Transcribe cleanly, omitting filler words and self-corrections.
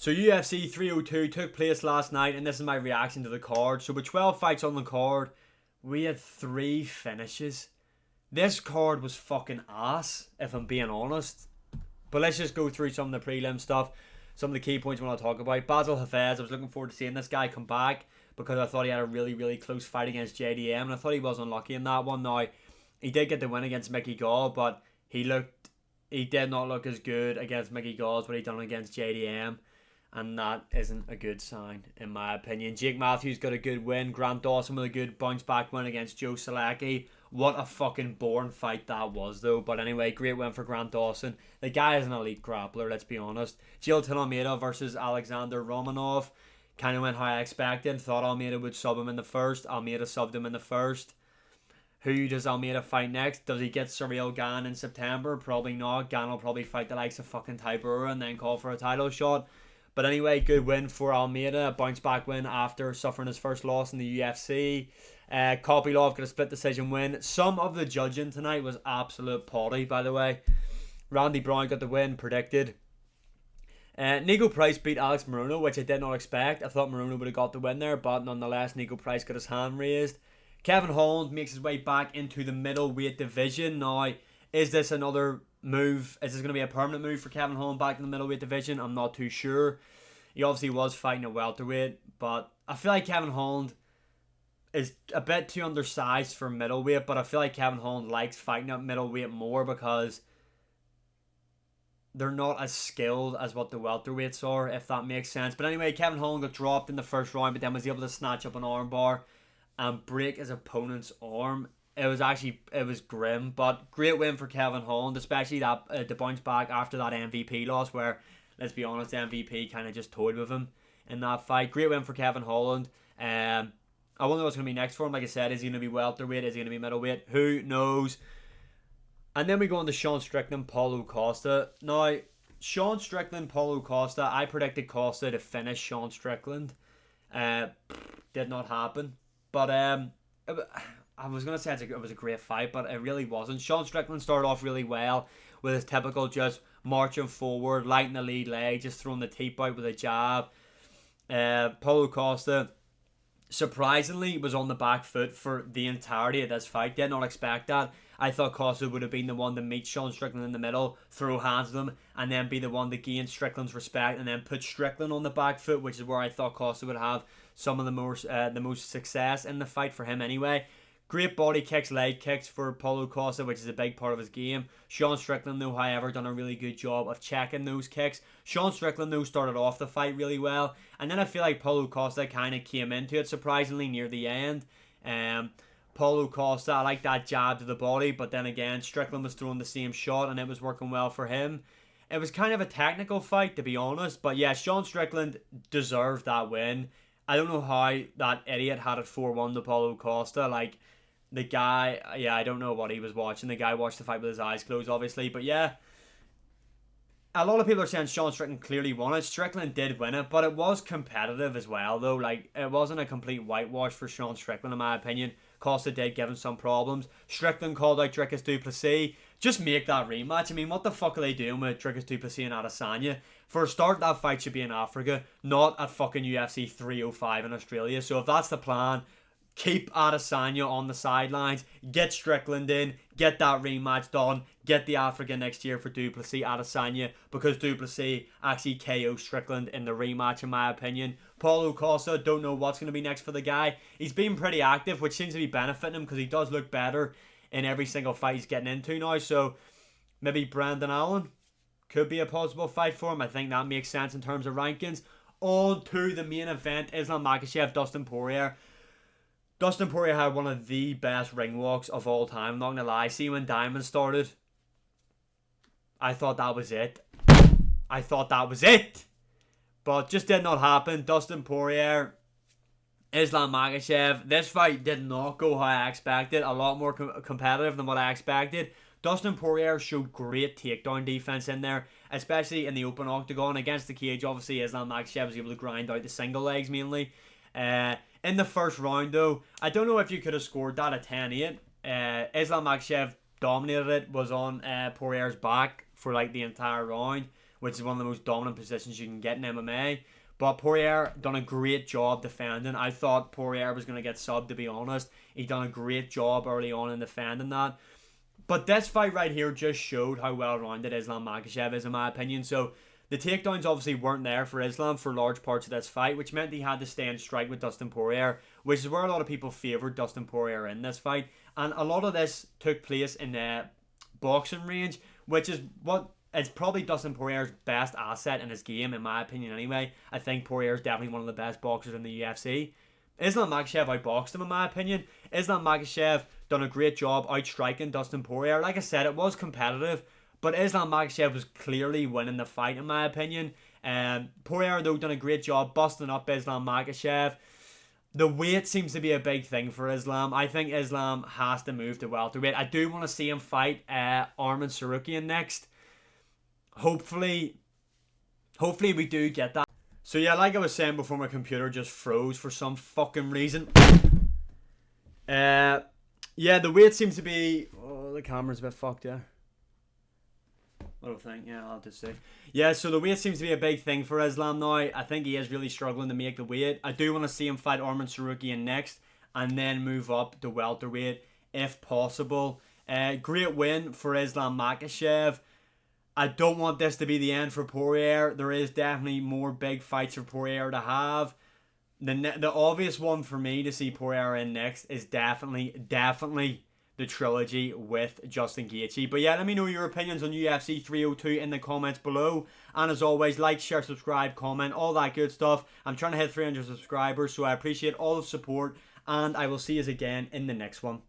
So UFC 302 took place last night, and this is my reaction to the card. So with 12 fights on the card, we had 3 finishes. This card was fucking ass, if I'm being honest. But let's just go through some of the prelim stuff, some of the key points we want to talk about. Basil Hafez, I was looking forward to seeing this guy come back because I thought he had a really, really close fight against JDM, and I thought he was unlucky in that one. Now, he did get the win against Mickey Gall, but he did not look as good against Mickey Gall as what he done against JDM. And that isn't a good sign, in my opinion. Jake Matthews got a good win. Grant Dawson with a good bounce-back win against Joe Selecki. What a fucking boring fight that was, though. But anyway, great win for Grant Dawson. The guy is an elite grappler, let's be honest. Gilton Almeida versus Alexander Romanov. Kind of went how I expected. Thought Almeida would sub him in the first. Almeida subbed him in the first. Who does Almeida fight next? Does he get Cyril Gane in September? Probably not. Gane will probably fight the likes of fucking Tybura and then call for a title shot. But anyway, good win for Almeida. A bounce back win after suffering his first loss in the UFC. Kopylov got a split decision win. Some of the judging tonight was absolute potty, by the way. Randy Brown got the win, predicted. Nico Price beat Alex Morono, which I did not expect. I thought Morono would have got the win there, but nonetheless, Nico Price got his hand raised. Kevin Holland makes his way back into the middleweight division. Now, is this another move? Is this going to be a permanent move for Kevin Holland back in the middleweight division? I'm not too sure. He obviously was fighting at welterweight, but I feel like Kevin Holland is a bit too undersized for middleweight, but I feel like Kevin Holland likes fighting at middleweight more because they're not as skilled as what the welterweights are, if that makes sense. But anyway, Kevin Holland got dropped in the first round, but then was able to snatch up an armbar and break his opponent's arm. It was grim, but great win for Kevin Holland, especially that the bounce back after that MVP loss where, let's be honest, MVP kind of just toyed with him in that fight. Great win for Kevin Holland. I wonder what's going to be next for him. Like I said, is he going to be welterweight? Is he going to be middleweight? Who knows? And then we go on to Sean Strickland, Paulo Costa. Now, Sean Strickland, Paulo Costa, I predicted Costa to finish Sean Strickland. Did not happen. But I was going to say it was a great fight, but it really wasn't. Sean Strickland started off really well with his typical just marching forward, lighting the lead leg, just throwing the teep out with a jab. Paulo Costa, surprisingly, was on the back foot for the entirety of this fight. Did not expect that. I thought Costa would have been the one to meet Sean Strickland in the middle, throw hands at him, and then be the one to gain Strickland's respect, and then put Strickland on the back foot, which is where I thought Costa would have some of the most success in the fight for him anyway. Great body kicks, leg kicks for Paulo Costa, which is a big part of his game. Sean Strickland, though, however, done a really good job of checking those kicks. Sean Strickland, though, started off the fight really well, and then I feel like Paulo Costa kind of came into it surprisingly near the end. Paulo Costa, I like that jab to the body, but then again, Strickland was throwing the same shot, and it was working well for him. It was kind of a technical fight, to be honest, but yeah, Sean Strickland deserved that win. I don't know how that idiot had it 4-1 to Paulo Costa. Like, the guy, yeah, I don't know what he was watching. The guy watched the fight with his eyes closed, obviously. But yeah, a lot of people are saying Sean Strickland clearly won it. Strickland did win it, but it was competitive as well, though. Like, it wasn't a complete whitewash for Sean Strickland, in my opinion. Costa did give him some problems. Strickland called out Dricus du Plessis. Just make that rematch. I mean, what the fuck are they doing with Dricus du Plessis and Adesanya? For a start, that fight should be in Africa, not at fucking UFC 305 in Australia. So if that's the plan, keep Adesanya on the sidelines, get Strickland in, get that rematch done, get the Africa next year for du Plessis Adesanya, because du Plessis actually KO Strickland in the rematch, in my opinion. Paulo Costa, don't know what's going to be next for the guy. He's been pretty active, which seems to be benefiting him because he does look better in every single fight he's getting into now. So maybe Brandon Allen could be a possible fight for him. I think that makes sense in terms of rankings. On to the main event, Islam Makhachev, Dustin Poirier. Dustin Poirier had one of the best ring walks of all time, I'm not going to lie. See, when Diamond started, I thought that was it. But just did not happen. Dustin Poirier, Islam Makhachev. This fight did not go how I expected. A lot more competitive than what I expected. Dustin Poirier showed great takedown defense in there, especially in the open octagon. Against the cage, obviously, Islam Makhachev was able to grind out the single legs mainly. In the first round, though, I don't know if you could have scored that at 10-8. Islam Makhachev dominated it, was on Poirier's back for like the entire round, which is one of the most dominant positions you can get in MMA. But Poirier done a great job defending. I thought Poirier was going to get subbed, to be honest. He done a great job early on in defending that. But this fight right here just showed how well-rounded Islam Makhachev is, in my opinion. So the takedowns obviously weren't there for Islam for large parts of this fight, which meant he had to stay in strike with Dustin Poirier, which is where a lot of people favoured Dustin Poirier in this fight. And a lot of this took place in the boxing range, which is what is probably Dustin Poirier's best asset in his game, in my opinion anyway. I think Poirier is definitely one of the best boxers in the UFC. Islam Makhachev outboxed him, in my opinion. Islam Makhachev done a great job outstriking Dustin Poirier. Like I said, it was competitive, but Islam Makhachev was clearly winning the fight, in my opinion. Poirier, though, done a great job busting up Islam Makhachev. The weight seems to be a big thing for Islam. I think Islam has to move to welterweight. I do want to see him fight Arman Sarukian next. Hopefully we do get that. So yeah, like I was saying before, my computer just froze for some fucking reason. Yeah, the weight seems to be... Oh, the camera's a bit fucked, yeah. I don't think, yeah, I'll just say. Yeah, so the weight seems to be a big thing for Islam now. I think he is really struggling to make the weight. I do want to see him fight Arman Sarukian next, and then move up to welterweight if possible. Great win for Islam Makhachev. I don't want this to be the end for Poirier. There is definitely more big fights for Poirier to have. The obvious one for me to see Poirier in next is definitely the trilogy with Justin Gaethje. But yeah, let me know your opinions on UFC 302 in the comments below. And as always, like, share, subscribe, comment, all that good stuff. I'm trying to hit 300 subscribers, so I appreciate all the support. And I will see you again in the next one.